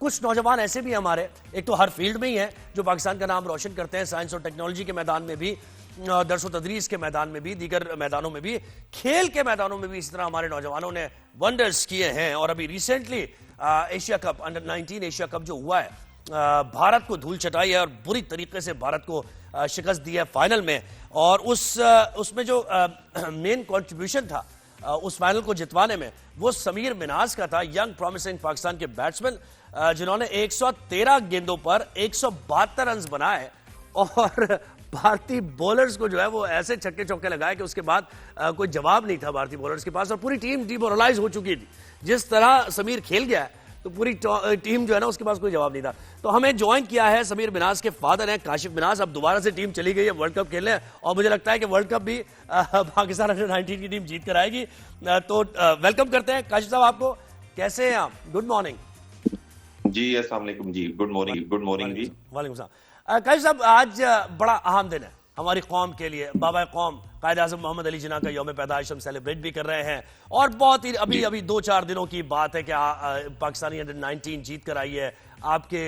कुछ नौजवान ऐसे भी हमारे, एक तो हर फील्ड में ही है जो पाकिस्तान का नाम रोशन करते हैं, साइंस और टेक्नोलॉजी के मैदान में भी, दरस व तदरीस के मैदान में भी, दीगर मैदानों में भी, खेल के मैदानों में भी इस तरह हमारे नौजवानों ने वंडर्स किए हैं। और अभी recently Asia cup, under 19 Asia cup जो हुआ है, भारत को धूल चटाई है और बुरी तरीके से भारत को शिकस्त दी है फाइनल में। और उसमें जो मेन कंट्रीब्यूशन था उस फाइनल को जितवाने में, वो समीर मिन्हाज का था, यंग प्रॉमिसिंग पाकिस्तान के बैट्समैन, जिन्होंने 113 गेंदों पर 172 रन बनाए और भारतीय बॉलर्स को जो है वो ऐसे छक्के चौके लगाए कि उसके बाद कोई जवाब नहीं था भारतीय बॉलर्स के पास, और पूरी टीम डिमोरलाइज हो चुकी थी। जिस तरह समीर खेल गया है तो पूरी टीम जो है ना उसके पास कोई जवाब नहीं था। तो हमें ज्वाइन किया है समीर मिन्हाज के फादर हैं काशिफ मिन्हाज। अब दोबारा से टीम चली गई है वर्ल्ड कप खेलने, और मुझे लगता है कि वर्ल्ड कप भी पाकिस्तान अंडर 19 की टीम जीत कर आएगी। तो वेलकम करते हैं काशिफ साहब आपको। कैसे हैं आप? गुड मॉर्निंग जी। अस्सलाम वालेकुम जी। गुड मॉर्निंग जी। वालेकुम सलाम। काशिफ साहब, आज बड़ा अहम दिन है हमारी कौम के लिए। बाबा कौम कायद आज़म मोहम्मद अली जिन्ना का यौम पैदाइश हम सेलिब्रेट भी कर रहे हैं, और बहुत ही अभी 2-4 दिनों की बात है कि पाकिस्तानी अंडर 19 जीत कर आई है। आपके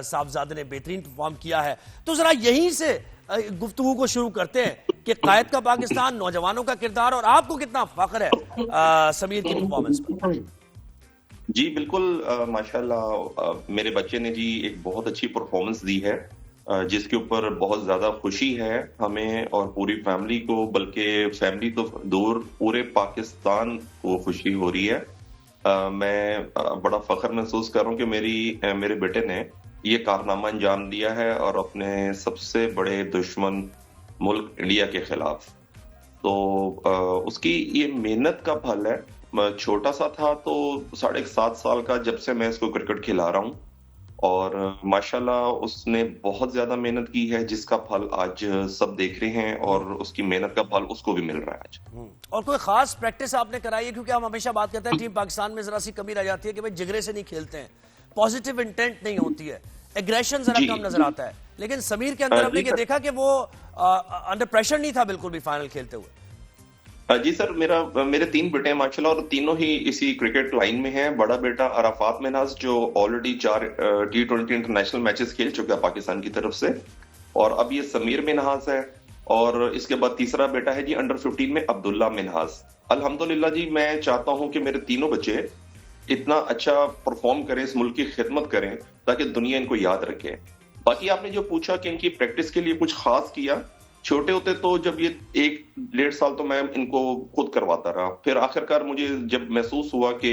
साहबजादे ने बेहतरीन परफॉर्म किया है। तो जरा यहीं से गुफ्तगू को शुरू करते हैं कि कायद का पाकिस्तान, नौजवानों का किरदार, और आपको कितना फख्र है समीर की परफॉर्मेंस पर। जी बिल्कुल, माशाल्लाह मेरे बच्चे ने जी एक बहुत अच्छी परफॉर्मेंस दी है, जिसके ऊपर बहुत ज्यादा खुशी है हमें और पूरी फैमिली को, बल्कि फैमिली तो दूर पूरे पाकिस्तान को खुशी हो रही है। मैं बड़ा फख्र महसूस कर रहा हूँ कि मेरे बेटे ने ये कारनामा अंजाम दिया है और अपने सबसे बड़े दुश्मन मुल्क इंडिया के खिलाफ। तो उसकी ये मेहनत का फल है। छोटा सा था तो 7.5 साल का, जब से मैं इसको क्रिकेट खिला रहा हूँ, और माशाल्लाह उसने बहुत ज्यादा मेहनत की है, जिसका फल आज सब देख रहे हैं, और उसकी मेहनत का फल उसको भी मिल रहा है आज। और कोई खास प्रैक्टिस आपने कराई है? क्योंकि हम हमेशा बात करते हैं टीम पाकिस्तान में जरा सी कमी रह जाती है कि भाई जिगरे से नहीं खेलते हैं, पॉजिटिव इंटेंट नहीं होती है, एग्रेशन जरा कम नजर आता है। लेकिन समीर के अंदर हमने ये देखा कि वो अंडर प्रेशर नहीं था बिल्कुल भी फाइनल खेलते हुए। जी सर, मेरे 3 बेटे हैं माशाल्लाह, और तीनों ही इसी क्रिकेट लाइन में हैं। बड़ा बेटा अराफात मिन्हाज जो ऑलरेडी 4 T20 इंटरनेशनल मैचेस खेल चुका है पाकिस्तान की तरफ से, और अब ये समीर मिन्हाज है। और इसके बाद तीसरा बेटा है जी अंडर 15 में अब्दुल्ला मिन्हाज। अल्हम्दुलिल्लाह जी, मैं चाहता हूं कि मेरे तीनों बच्चे इतना अच्छा परफॉर्म करें, इस मुल्क की खिदमत करें, ताकि दुनिया इनको याद रखे। बाकी आपने जो पूछा कि इनकी प्रैक्टिस के लिए कुछ खास किया, छोटे होते तो जब ये 1-1.5 साल तो मैं इनको खुद करवाता रहा, फिर आखिरकार मुझे जब महसूस हुआ कि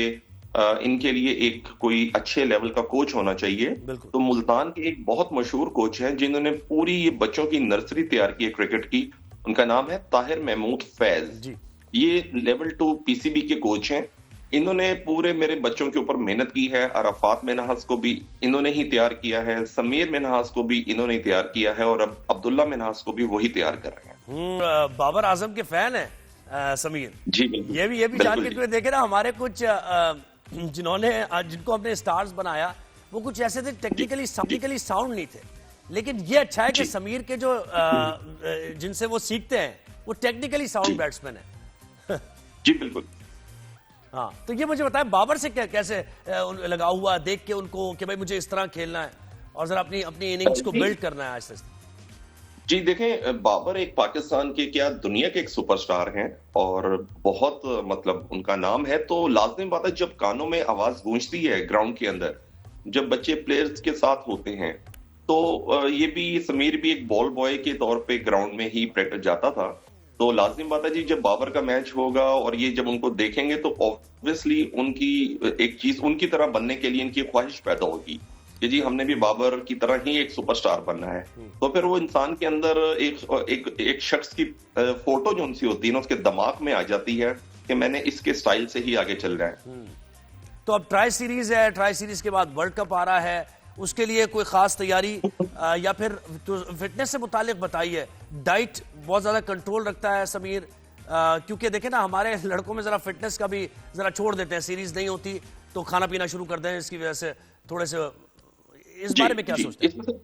इनके लिए एक कोई अच्छे लेवल का कोच होना चाहिए, तो मुल्तान के एक बहुत मशहूर कोच हैं जिन्होंने पूरी ये बच्चों की नर्सरी तैयार की है क्रिकेट की। उनका नाम है ताहिर महमूद फैज। ये लेवल 2 पीसीबी के कोच हैं। इन्होंने पूरे मेरे बच्चों के ऊपर मेहनत की है। अराफात मिन्हाज को भी इन्होंने ही तैयार किया है, समीर मिन्हाज को भी इन्होंने तैयार किया है, और अब अब्दुल्ला मिन्हाज को भी वही तैयार कर रहे हैं। बाबर आजम के फैन है समीर जी। ये भी जान के देखे ना, हमारे कुछ जिनको हमने स्टार्स बनाया वो कुछ ऐसे थे, टेक्निकली साउंड नहीं थे, लेकिन ये अच्छा है कि समीर के जो जिनसे वो सीखते हैं वो टेक्निकली साउंड बैट्समैन है। जी बिल्कुल। हाँ, तो ये मुझे बताएं बाबर से कैसे लगा हुआ देख के उनको कि भाई मुझे इस तरह खेलना है और जरा अपनी इनिंग्स को बिल्ड करना है आहिस्ते आहिस्ते। जी देखें, बाबर एक पाकिस्तान के क्या दुनिया के एक सुपरस्टार हैं, और बहुत मतलब उनका नाम है। तो लाज़िम बात है, जब कानों में आवाज गूंजती है ग्राउंड के अंदर, जब बच्चे प्लेयर्स के साथ होते हैं, तो ये भी समीर भी एक बॉल बॉय के तौर पे ग्राउंड में ही प्रैक्टिस जाता था। तो लाजिम बात है जी, जब बाबर का मैच होगा और ये जब उनको देखेंगे तो ऑब्वियसली उनकी एक चीज उनकी तरह बनने के लिए इनकी ख्वाहिश पैदा होगी कि जी हमने भी बाबर की तरह ही एक सुपरस्टार बनना है। तो फिर वो इंसान के अंदर एक शख्स की फोटो जो उनसी होती है ना, उसके दिमाग में आ जाती है कि मैंने इसके स्टाइल से ही आगे चल रहा है। तो अब ट्राई सीरीज है, ट्राई सीरीज के बाद वर्ल्ड कप आ रहा है, उसके लिए कोई खास तैयारी या फिर तो फिटनेस से मुतालिक बताइए। डाइट बहुत ज्यादा कंट्रोल रखता है समीर, क्योंकि देखें ना हमारे लड़कों में जरा फिटनेस का भी जरा छोड़ देते हैं, सीरीज नहीं होती तो खाना पीना शुरू कर दें, इसकी वजह से थोड़े से इस बारे में क्या सोचते हैं?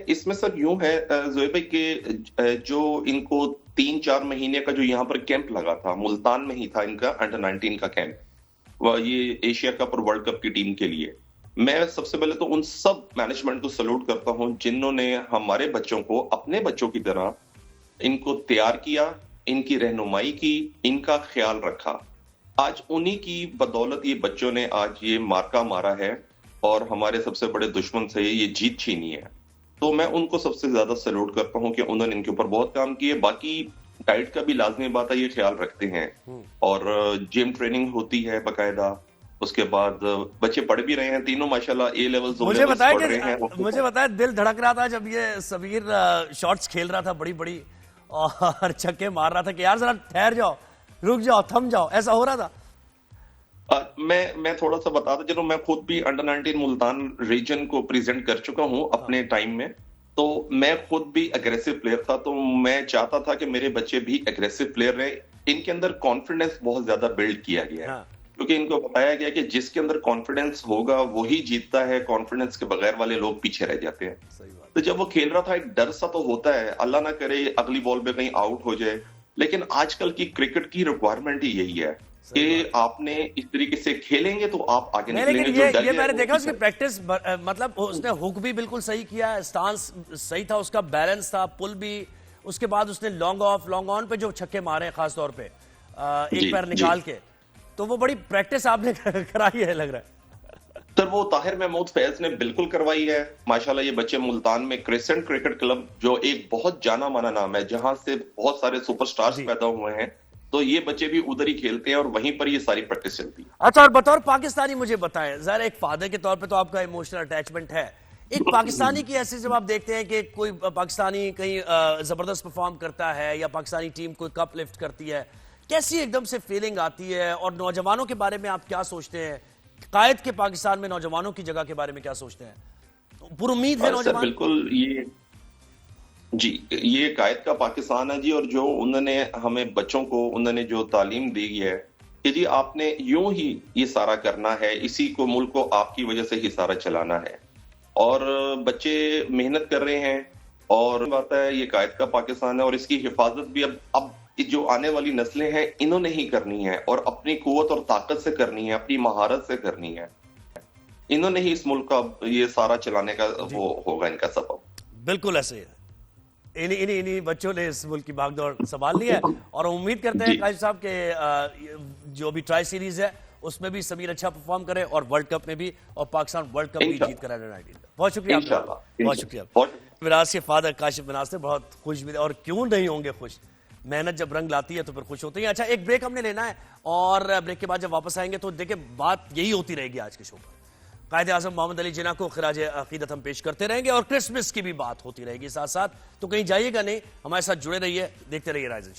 इसमें सर यूं है जोएब भाई के जो इनको 3-4 महीने का जो यहाँ पर कैंप लगा था, मुल्तान में ही था इनका अंडर 19 का कैंप, ये एशिया कप और वर्ल्ड कप की टीम के लिए। मैं सबसे पहले तो उन सब मैनेजमेंट को सैल्यूट करता हूं जिन्होंने हमारे बच्चों को अपने बच्चों की तरह इनको तैयार किया, इनकी रहनुमाई की, इनका ख्याल रखा। आज उन्हीं की बदौलत ये बच्चों ने आज ये मार्का मारा है और हमारे सबसे बड़े दुश्मन से ये जीत छीनी है। तो मैं उनको सबसे ज्यादा सैल्यूट करता हूं कि उन्होंने इनके ऊपर बहुत काम किए। बाकी डाइट का भी लाजमी बात है, ये ख्याल रखते हैं और जिम ट्रेनिंग होती है बकायदा। उसके बाद बच्चे पढ़ भी रहे हैं, तीनों माशाल्लाह ए लेवल्स मुझे बताया पढ़ रहे हैं। मुझे बताया दिल धड़क रहा था जब ये सबीर शॉट्स खेल रहा था बड़ी बड़ी और छक्के मार रहा था कि यार जरा ठहर जाओ, रुक जाओ, थम जाओ, ऐसा हो रहा था। मैं थोड़ा सा बता दूं, चलो मैं खुद भी अंडर 19 मुल्तान रीजन को प्रेजेंट कर चुका हूं अपने टाइम में। तो मैं खुद भी एग्रेसिव प्लेयर था, तो मैं चाहता था कि मेरे बच्चे भी एग्रेसिव प्लेयर रहे। इनके अंदर कॉन्फिडेंस बहुत ज्यादा बिल्ड किया गया है, हाँ। क्योंकि इनको बताया गया कि जिसके अंदर कॉन्फिडेंस होगा वही जीतता है, कॉन्फिडेंस के बगैर वाले लोग पीछे रह जाते हैं। सही बात। तो जब वो खेल रहा था, एक डर सा तो होता है, अल्लाह ना करे अगली बॉल पे कहीं आउट हो जाए। लेकिन आजकल की क्रिकेट की रिक्वायरमेंट ही यही है कि आपने इस तरीके से खेलेंगे तो आप आगे नहीं, निकलेंगे। लेकिन ये मैंने देखा उसकी प्रैक्टिस, मतलब उसने हुक भी बिल्कुल सही किया, स्टांस सही था उसका, बैलेंस था, पुल भी। उसके बाद उसने लॉन्ग ऑफ लॉन्ग ऑन पे जो छक्के मारे खास तौर पे एक पैर निकाल के, तो वो बड़ी प्रैक्टिस आपने कराई है लग रहा है। सर वो ताहिर महमूद फैज ने बिल्कुल करवाई है माशाल्लाह। ये बच्चे मुल्तान में क्रिसेंट क्रिकेट क्लब, जो एक बहुत जाना माना नाम है, जहां से बहुत सारे सुपरस्टार्स पैदा हुए हैं, तो ये बच्चे भी उधर ही खेलते हैं और वहीं पर ये सारी प्रैक्टिस चलती है। अच्छा, और बतौर पाकिस्तानी मुझे बताएं, जरा एक फादर के तौर पे तो आपका इमोशनल अटैचमेंट है, एक पाकिस्तानी की ऐसे जब आप देखते हैं कि कोई पाकिस्तानी कहीं जबरदस्त परफॉर्म करता है या पाकिस्तानी टीम कोई कप लिफ्ट करती है, कैसी एकदम से फीलिंग आती है? और नौजवानों के बारे में आप क्या सोचते हैं? कायद के पाकिस्तान में नौजवानों की जगह के बारे में क्या सोचते हैं? पूरी उम्मीद है नौजवान? बिल्कुल, ये कायद का पाकिस्तान है जी। और जो उन्होंने हमें बच्चों को उन्होंने जो तालीम दी है कि जी आपने यूं ही ये सारा करना है, इसी को मुल्क को आपकी वजह से ही सारा चलाना है। और बच्चे मेहनत कर रहे हैं और बात है, ये कायद का पाकिस्तान है और इसकी हिफाजत भी अब जो आने वाली नस्लें हैं इन्होंने ही करनी है और अपनी कुव्वत और ताकत से करनी है, अपनी महारत से करनी है। इन्होंने ही इस मुल्क का ये सारा चलाने का वो होगा इनका सबब। बिल्कुल ऐसे है। इन्हीं बच्चों ने इस मुल्क की भागदौड़ संभाल ली है और उम्मीद करते हैं काशिफ साहब के जो भी ट्राई सीरीज है उसमें भी समीर अच्छा परफॉर्म करे और वर्ल्ड कप में भी, और पाकिस्तान वर्ल्ड कप भी जीत कर आए। बहुत शुक्रिया आपका, बहुत शुक्रिया। मिराज के फादर काशिफ मिनाज से बहुत खुश भी, और क्यों नहीं होंगे खुश, मेहनत जब रंग लाती है तो फिर खुश होते हैं। अच्छा, एक ब्रेक हमने लेना है और ब्रेक के बाद जब वापस आएंगे तो देखिए बात यही होती रहेगी आज के शो पर। कायद-ए-आज़म मोहम्मद अली जिन्ना को खिराज अकीदत हम पेश करते रहेंगे और क्रिसमस की भी बात होती रहेगी साथ साथ, तो कहीं जाइएगा नहीं, हमारे साथ जुड़े रहिए, देखते रहिए राइज़।